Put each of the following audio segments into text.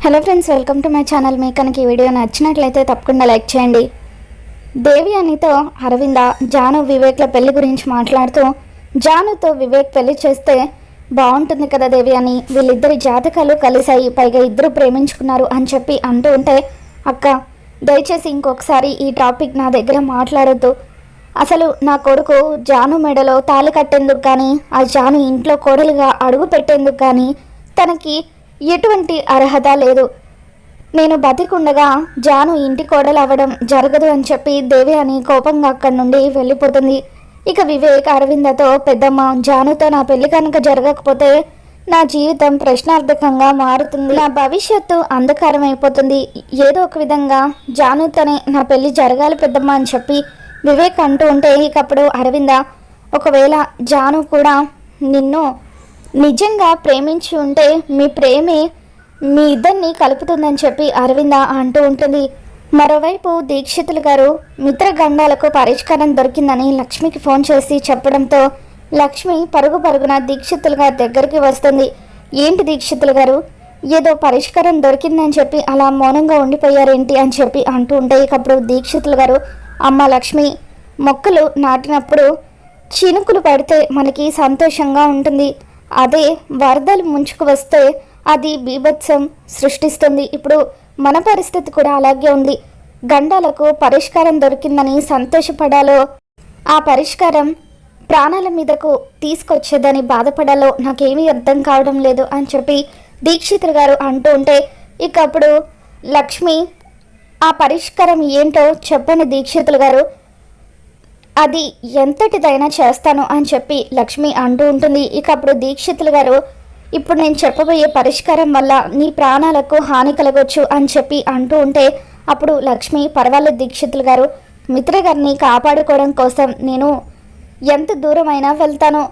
Hello friends, welcome to my channel. మీకు కనుక ఈ వీడియో నచ్చినట్లయితే తప్పకుండా లైక్ చేయండి. దేవయానితో అరవింద జాను వివేక్ల పెళ్లి గురించి మాట్లాడుతూ, జానుతో వివేక్ పెళ్లి చేస్తే బాగుంటుంది కదా దేవయాని, వీళ్ళిద్దరి జాతకాలు కలిశాయి, పైగా ఇద్దరు ప్రేమించుకున్నారు అని చెప్పి అంటూ ఉంటే, అక్క దయచేసి ఇంకొకసారి ఈ టాపిక్ నా దగ్గర మాట్లాడొద్దు. అసలు నా కొడుకు జాను మెడలో తాళి కట్టేందుకు కానీ, ఆ జాను ఇంట్లో కోడలుగా అడుగు పెట్టేందుకు కానీ తనకి ఎటువంటి అర్హత లేదు. నేను బతికుండగా జాను ఇంటి కోడలు అవ్వడం జరగదు అని చెప్పి దేవయాని కోపంగా అక్కడి నుండి వెళ్ళిపోతుంది. ఇక వివేక్ అరవిందతో, పెద్దమ్మ జానుతో నా పెళ్లి కనుక జరగకపోతే నా జీవితం ప్రశ్నార్థకంగా మారుతుంది, నా భవిష్యత్తు అంధకారం అయిపోతుంది, ఏదో ఒక విధంగా జానుతోనే నా పెళ్లి జరగాలి పెద్దమ్మ అని చెప్పి వివేక్ అంటూ ఉంటే, ఇకప్పుడు అరవింద ఒకవేళ జాను కూడా నిన్ను నిజంగా ప్రేమించి ఉంటే మీ ప్రేమే మీ ఇద్దరిని కలుపుతుందని చెప్పి అరవింద అంటూ ఉంటుంది. మరోవైపు దీక్షితులు గారు మిత్రగండాలకు పరిష్కారం దొరికిందని లక్ష్మికి ఫోన్ చేసి చెప్పడంతో లక్ష్మి పరుగున దీక్షితులు గారి దగ్గరికి వస్తుంది. ఏంటి దీక్షితులు గారు, ఏదో పరిష్కారం దొరికిందని చెప్పి అలా మౌనంగా ఉండిపోయారేంటి అని చెప్పి అంటూ ఉంటే, ఇకప్పుడు దీక్షితులు గారు, అమ్మ లక్ష్మి, మొక్కలు నాటినప్పుడు చినుకులు పడితే మనకి సంతోషంగా ఉంటుంది, అదే వరదలు ముంచుకు వస్తే అది బీభత్సం సృష్టిస్తుంది. ఇప్పుడు మన పరిస్థితి కూడా అలాగే ఉంది. గండాలకు పరిష్కారం దొరికిందని సంతోషపడాలో, ఆ పరిష్కారం ప్రాణాల మీదకు తీసుకొచ్చేదని బాధపడాలో నాకేమీ అర్థం కావడం లేదు అని చెప్పి దీక్షితులు గారు అంటూ ఉంటే, ఇక అప్పుడు లక్ష్మి, ఆ పరిష్కారం ఏంటో చెప్పండి దీక్షితులు గారు, అది ఎంతటిదైనా చేస్తాను అని చెప్పి లక్ష్మి అంటూ ఉంటుంది. ఇక అప్పుడు దీక్షితులు గారు, ఇప్పుడు నేను చెప్పబోయే పరిష్కారం వల్ల నీ ప్రాణాలకు హాని కలగొచ్చు అని చెప్పి అంటూ ఉంటే, అప్పుడు లక్ష్మి, పర్వాలేదు దీక్షితులు గారు, మిత్ర గారిని కాపాడుకోవడం కోసం నేను ఎంత దూరమైనా వెళ్తాను,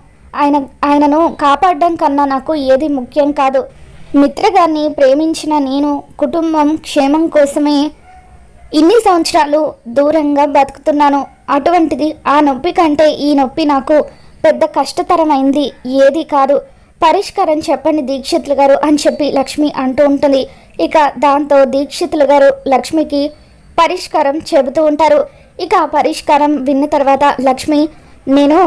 ఆయనను కాపాడడం కన్నా నాకు ఏది ముఖ్యం కాదు. మిత్ర గారిని ప్రేమించిన నేను కుటుంబం క్షేమం కోసమే ఇన్ని సంవత్సరాలు దూరంగా బతుకుతున్నాను. అటువంటిది ఆ నొప్పి కంటే ఈ నొప్పి నాకు పెద్ద కష్టతరమైంది ఏది కాదు, పరిష్కారం చెప్పండి దీక్షితులు గారు అని చెప్పి లక్ష్మి అంటూ ఉంటుంది. ఇక దాంతో దీక్షితులు గారు లక్ష్మికి పరిష్కారం చెబుతూ ఉంటారు. ఇక ఆ పరిష్కారం విన్న తర్వాత లక్ష్మి, నేను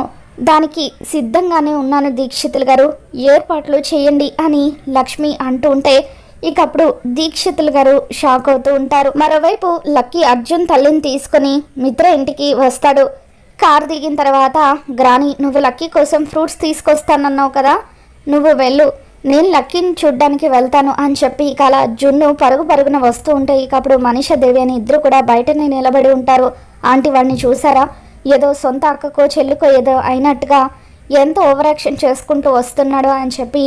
దానికి సిద్ధంగానే ఉన్నాను దీక్షితులు గారు, ఏర్పాట్లు చేయండి అని లక్ష్మి అంటూ ఉంటే, ఇకప్పుడు దీక్షితులు గారు షాక్ అవుతూ ఉంటారు. మరోవైపు లక్కీ అర్జున్ తల్లిని తీసుకుని మిత్ర ఇంటికి వస్తాడు. కారు దిగిన తర్వాత, గ్రాని, నువ్వు లక్కీ కోసం ఫ్రూట్స్ తీసుకొస్తానన్నావు కదా, నువ్వు వెళ్ళు, నేను లక్కీని చూడ్డానికి వెళ్తాను అని చెప్పి ఇక అలా జున్ను పరుగున వస్తూ ఉంటే, ఇకప్పుడు మనీషా దేవి అని ఇద్దరు కూడా బయటనే నిలబడి ఉంటారు. ఆంటీ, వాడిని చూసారా, ఏదో సొంత అక్కకో చెల్లికో ఏదో అయినట్టుగా ఎంతో ఓవర్ యాక్షన్ చేసుకుంటూ వస్తున్నాడు అని చెప్పి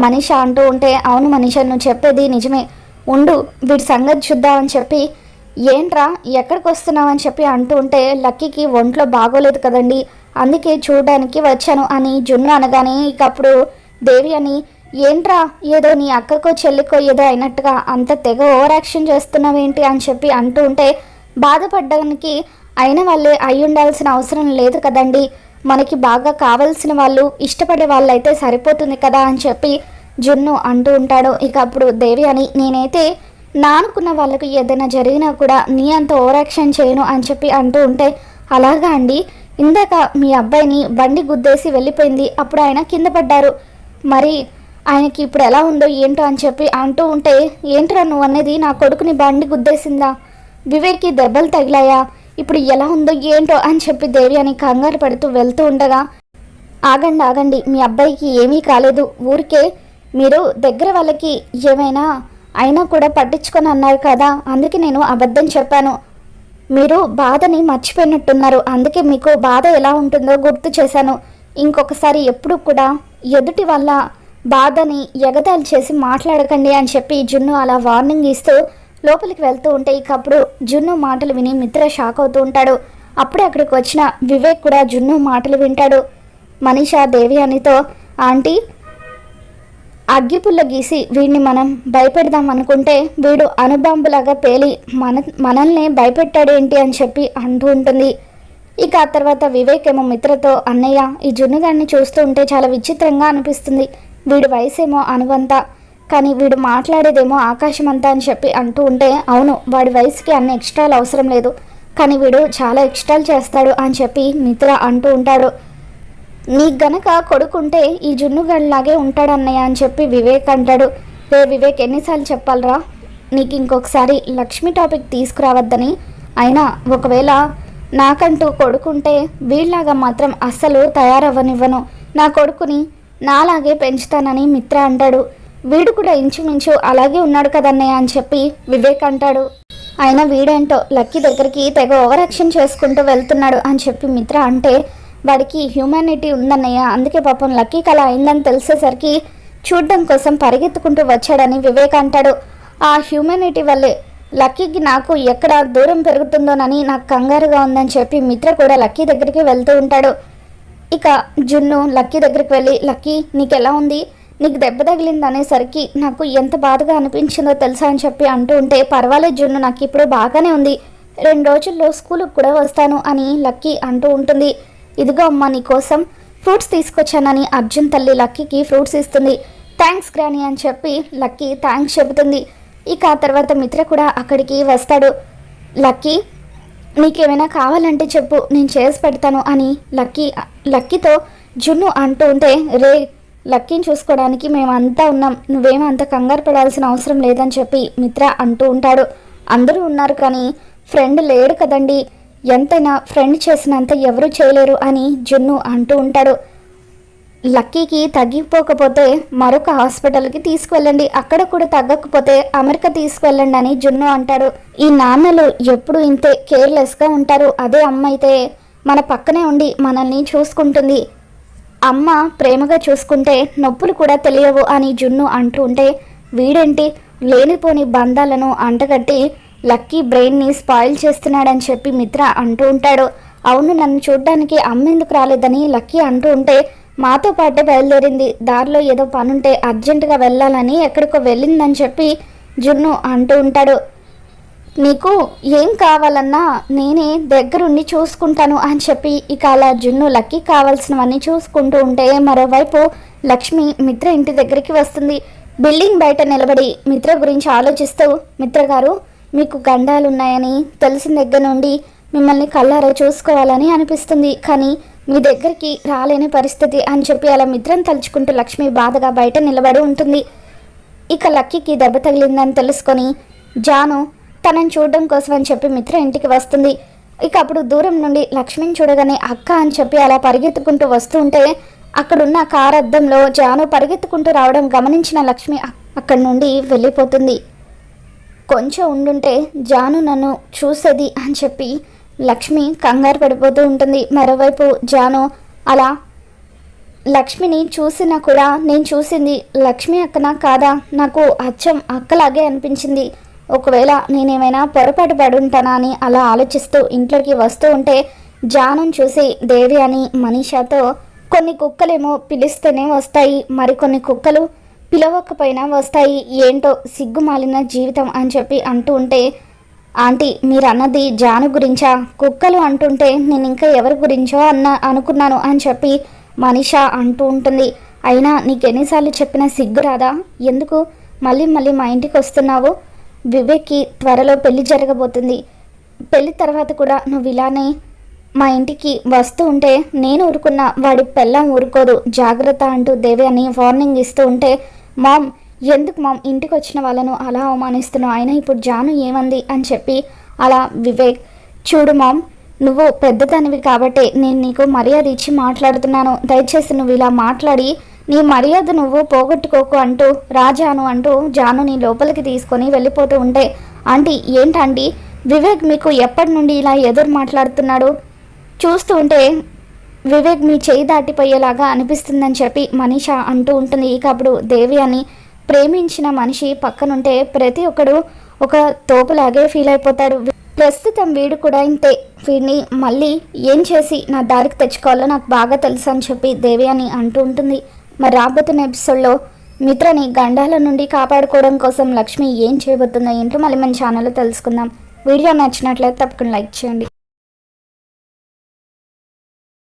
మనీషా అంటూ ఉంటే, అవును మనీషా, నువ్వు చెప్పేది నిజమే, ఉండు వీడి సంగతి చూద్దామని చెప్పి, ఏంట్రా ఎక్కడికి వస్తున్నావు అని చెప్పి అంటూ ఉంటే, లక్కీకి ఒంట్లో బాగోలేదు కదండి, అందుకే చూడడానికి వచ్చాను అని జున్ను అనగానే, ఇకప్పుడు దేవి అని, ఏంట్రా ఏదో నీ అక్కకో చెల్లికో ఏదో అయినట్టుగా అంత తెగ ఓవర్ యాక్షన్ చేస్తున్నావేంటి అని చెప్పి అంటూ ఉంటే, బాధపడడానికి అయిన వాళ్ళే అయి ఉండాల్సిన అవసరం లేదు కదండి, మనకి బాగా కావాల్సిన వాళ్ళు, ఇష్టపడే వాళ్ళు అయితే సరిపోతుంది కదా అని చెప్పి జున్ను అంటూ ఉంటాడు. ఇక అప్పుడు దేవి అని, నేనైతే నానుకున్న వాళ్ళకు ఏదైనా జరిగినా కూడా నీ అంత ఓవర్ యాక్షన్ చేయను అని చెప్పి అంటూ ఉంటే, అలాగా అండి, ఇందాక మీ అబ్బాయిని బండి గుద్దేసి వెళ్ళిపోయింది, అప్పుడు ఆయన కింద పడ్డారు, మరి ఆయనకి ఇప్పుడు ఎలా ఉందో ఏంటో అని చెప్పి అంటూ ఉంటే, ఏంట్రా నువ్వు అనేది, నా కొడుకుని బండి గుద్దేసిందా, వివేక్కి దెబ్బలు తగిలాయా, ఇప్పుడు ఎలా ఉందో ఏంటో అని చెప్పి దేవి అని కంగారు పడుతూ వెళ్తూ ఉండగా, ఆగండి, మీ అబ్బాయికి ఏమీ కాలేదు, ఊరికే మీరు దగ్గర వాళ్ళకి ఏమైనా అయినా కూడా పట్టించుకొని అన్నారు కదా, అందుకే నేను అబద్ధం చెప్పాను, మీరు బాధని మర్చిపోయినట్టున్నారు, అందుకే మీకు బాధ ఎలా ఉంటుందో గుర్తు చేశాను, ఇంకొకసారి ఎప్పుడు కూడా ఎదుటి వాళ్ళ బాధని ఎగతాళి చేసి మాట్లాడకండి అని చెప్పి జున్ను అలా వార్నింగ్ ఇస్తూ లోపలికి వెళ్తూ ఉంటే, ఇకప్పుడు జున్ను మాటలు విని మిత్ర షాక్ అవుతూ ఉంటాడు. అప్పుడే అక్కడికి వచ్చిన వివేక్ కూడా జున్ను మాటలు వింటాడు. మనీషా దేవి అనితో, ఆంటీ, అగ్గిపుల్ల గీసి వీడిని మనం భయపెడదాం అనుకుంటే వీడు అణుబాంబులాగా పేలి మనల్ని భయపెట్టాడేంటి అని చెప్పి అంటూ ఉంటుంది. ఇక ఆ తర్వాత వివేక్ ఏమో మిత్రతో, అన్నయ్య, ఈ జున్నుగాడిని చూస్తూ ఉంటే చాలా విచిత్రంగా అనిపిస్తుంది, వీడి వయసేమో అనువంత, కానీ వీడు మాట్లాడేదేమో ఆకాశం అంతా అని చెప్పి అంటూ ఉంటే, అవును వాడి వయసుకి అన్ని ఎక్స్ట్రాలు అవసరం లేదు, కానీ వీడు చాలా ఎక్స్ట్రాలు చేస్తాడు అని చెప్పి మిత్ర అంటూ ఉంటాడు. నీకు గనక కొడుకుంటే ఈ జున్నుగడ్లాగే ఉంటాడన్నయ్య అని చెప్పి వివేక్ అంటాడు. వివేక్ ఎన్నిసార్లు చెప్పాలరా నీకు ఇంకొకసారి లక్ష్మి టాపిక్ తీసుకురావద్దని, అయినా ఒకవేళ నాకంటూ కొడుకుంటే వీళ్ళలాగా మాత్రం అస్సలు తయారవ్వనివ్వను, నా కొడుకుని నాలాగే పెంచుతానని మిత్ర అంటాడు. వీడు కూడా ఇంచుమించు అలాగే ఉన్నాడు కదన్నయ్య అని చెప్పి వివేక్ అంటాడు. అయినా వీడేంటో లక్కీ దగ్గరికి తెగ ఓవర్ యాక్షన్ చేసుకుంటూ వెళ్తున్నాడు అని చెప్పి మిత్ర అంటే, వాడికి హ్యూమానిటీ ఉందన్నయ్య, అందుకే పాపం లక్కీకి అలా అయిందని తెలిసేసరికి చూడడం కోసం పరిగెత్తుకుంటూ వచ్చాడని వివేక్ అంటాడు. ఆ హ్యూమానిటీ వల్లే లక్కీకి నాకు ఎక్కడ దూరం పెరుగుతుందోనని నాకు కంగారుగా ఉందని చెప్పి మిత్ర కూడా లక్కీ దగ్గరికి వెళ్తూ ఉంటాడు. ఇక జున్ను లక్కీ దగ్గరికి వెళ్ళి, లక్కీ నీకు ఎలా ఉంది, నీకు దెబ్బ తగిలింది అనేసరికి నాకు ఎంత బాధగా అనిపించిందో తెలుసా అని చెప్పి అంటూ ఉంటే, పర్వాలేదు జున్ను నాకు ఇప్పుడు బాగానే ఉంది, 2 రోజుల్లో స్కూల్కి కూడా వస్తాను అని లక్కీ అంటూ ఉంటుంది. ఇదిగో అమ్మ నీకోసం ఫ్రూట్స్ తీసుకొచ్చానని అర్జున్ తల్లి లక్కీకి ఫ్రూట్స్ ఇస్తుంది. థ్యాంక్స్ గ్రానీ అని చెప్పి లక్కీ థ్యాంక్స్ చెబుతుంది. ఇక ఆ తర్వాత మిత్ర కూడా అక్కడికి వస్తాడు. లక్కీ నీకేమైనా కావాలంటే చెప్పు, నేను చేసి పెడతాను అని లక్కీతో జున్ను అంటూ ఉంటే, రే లక్కీని చూసుకోవడానికి మేమంతా ఉన్నాం, నువ్వేమంత కంగారు పడాల్సిన అవసరం లేదని చెప్పి మిత్ర అంటూ ఉంటాడు. అందరూ ఉన్నారు కానీ ఫ్రెండ్ లేడు కదండి, ఎంతైనా ఫ్రెండ్ చేసినంత ఎవరూ చేయలేరు అని జున్ను అంటూ ఉంటాడు. లక్కీకి తగ్గిపోకపోతే మరొక హాస్పిటల్కి తీసుకువెళ్ళండి, అక్కడ కూడా తగ్గకపోతే అమెరికా తీసుకువెళ్ళండి అని జున్ను అంటాడు. ఈ నాన్నలు ఎప్పుడు ఇంతే కేర్లెస్గా ఉంటారు, అదే అమ్మ అయితే మన పక్కనే ఉండి మనల్ని చూసుకుంటుంది, అమ్మ ప్రేమగా చూసుకుంటే నొప్పులు కూడా తెలియవు అని జున్ను అంటూ ఉంటే, వీడేంటి లేనిపోని బంధాలను అంటగట్టి లక్కీ బ్రెయిన్ని స్పాయిల్ చేస్తున్నాడని చెప్పి మిత్ర అంటూ ఉంటాడు. అవును నన్ను చూడ్డానికి అమ్మ ఎందుకు రాలేదని లక్కీ అంటూ ఉంటే, మాతో పాటే బయలుదేరింది, దారిలో ఏదో పనుంటే అర్జెంటుగా వెళ్ళాలని ఎక్కడికో వెళ్ళిందని చెప్పి జున్ను అంటూ ఉంటాడు. నీకు ఏం కావాలన్నా నేనే దగ్గరుండి చూసుకుంటాను అని చెప్పి ఇక అలా జున్ను లక్కీ కావాల్సినవన్నీ చూసుకుంటూ ఉంటే, మరోవైపు లక్ష్మి మిత్ర ఇంటి దగ్గరికి వస్తుంది. బిల్డింగ్ బయట నిలబడి మిత్ర గురించి ఆలోచిస్తూ, మిత్ర గారు మీకు గండాలున్నాయని తెలిసిన దగ్గర నుండి మిమ్మల్ని కళ్ళారా చూసుకోవాలని అనిపిస్తుంది, కానీ మీ దగ్గరికి రాలేని పరిస్థితి అని చెప్పి అలా మిత్రం తలుచుకుంటూ లక్ష్మి బాధగా బయట నిలబడి ఉంటుంది. ఇక లక్కీకి దెబ్బ తగిలిందని తెలుసుకొని జాను తనని చూడడం కోసం అని చెప్పి మిత్ర ఇంటికి వస్తుంది. ఇక అప్పుడు దూరం నుండి లక్ష్మిని చూడగానే అక్క అని చెప్పి అలా పరిగెత్తుకుంటూ వస్తూ ఉంటే, అక్కడున్న కార్ అద్దంలో జాను పరిగెత్తుకుంటూ రావడం గమనించిన లక్ష్మి అక్కడి నుండి వెళ్ళిపోతుంది. కొంచెం ఉండుంటే జాను నన్ను చూసేది అని చెప్పి లక్ష్మి కంగారు పడిపోతూ ఉంటుంది. మరోవైపు జాను అలా లక్ష్మిని చూసినా కూడా నేను చూసింది లక్ష్మి అక్కనా కాదా, నాకు అచ్చం అక్కలాగే అనిపించింది, ఒకవేళ నేనేమైనా పొరపాటు పడుంటానా అని అలా ఆలోచిస్తూ ఇంట్లోకి వస్తూ ఉంటే, జానుని చూసి దేవి అని మనీషాతో, కొన్ని కుక్కలేమో పిలిస్తేనే వస్తాయి, మరికొన్ని కుక్కలు పిలవకపోయినా వస్తాయి, ఏంటో సిగ్గుమాలిన జీవితం అని చెప్పి అంటూ ఉంటే, ఆంటీ మీరు అన్నది జాను గురించా, కుక్కలు అంటుంటే నేను ఇంకా ఎవరి గురించో అనుకున్నాను అని చెప్పి మనీషా అంటూ ఉంటుంది. అయినా నీకు ఎన్నిసార్లు చెప్పినా సిగ్గు రాదా, ఎందుకు మళ్ళీ మళ్ళీ మా ఇంటికి వస్తున్నావు, వివేక్కి త్వరలో పెళ్లి జరగబోతుంది, పెళ్లి తర్వాత కూడా నువ్వు ఇలానే మా ఇంటికి వస్తూ ఉంటే నేను ఊరుకున్నా, వాడి పెళ్ళం ఊరుకోదు, జాగ్రత్త అంటూ దేవి అని వార్నింగ్ ఇస్తూ ఉంటే, మామ్ ఎందుకు మామ్ ఇంటికి వచ్చిన వాళ్ళను అలా అవమానిస్తున్నావు, అయినా ఇప్పుడు జాను ఏమంది అని చెప్పి అలా వివేక్, చూడు మామ్ నువ్వు పెద్దదానివి కాబట్టి నేను నీకు మర్యాద ఇచ్చి మాట్లాడుతున్నాను, దయచేసి నువ్వు ఇలా మాట్లాడి నీ మర్యాద నువ్వు పోగొట్టుకోకు అంటూ రాజాను అంటూ జానుని లోపలికి తీసుకొని వెళ్ళిపోతూ ఉంటే, ఆంటీ ఏంటండి వివేక్ మీకు ఎప్పటి నుండి ఇలా ఎదురు మాట్లాడుతున్నాడు, చూస్తూ ఉంటే వివేక్ మీ చేయి దాటిపోయేలాగా అనిపిస్తుందని చెప్పి మనీషా అంటూ ఉంటుంది. ఇక అప్పుడు దేవి అని ప్రేమించిన మనిషి పక్కనుంటే ప్రతి ఒక్కడు ఒక తోపులాగే ఫీల్ అయిపోతాడు. ప్రస్తుతం వీడు కూడా ఇంతే, వీడిని మళ్ళీ ఏం చేసి నా దారికి తెచ్చుకోవాలో నాకు బాగా తెలుసు అని చెప్పి దేవి అని అంటూ ఉంటుంది. మరి రాబోతున్న ఎపిసోడ్లో మిత్రని గండాల నుండి కాపాడుకోవడం కోసం లక్ష్మి ఏం చేయబోతుందో ఏంటో మళ్ళీ మన ఛానల్లో తెలుసుకుందాం. వీడియో నచ్చినట్లయితే తప్పకుండా లైక్ చేయండి.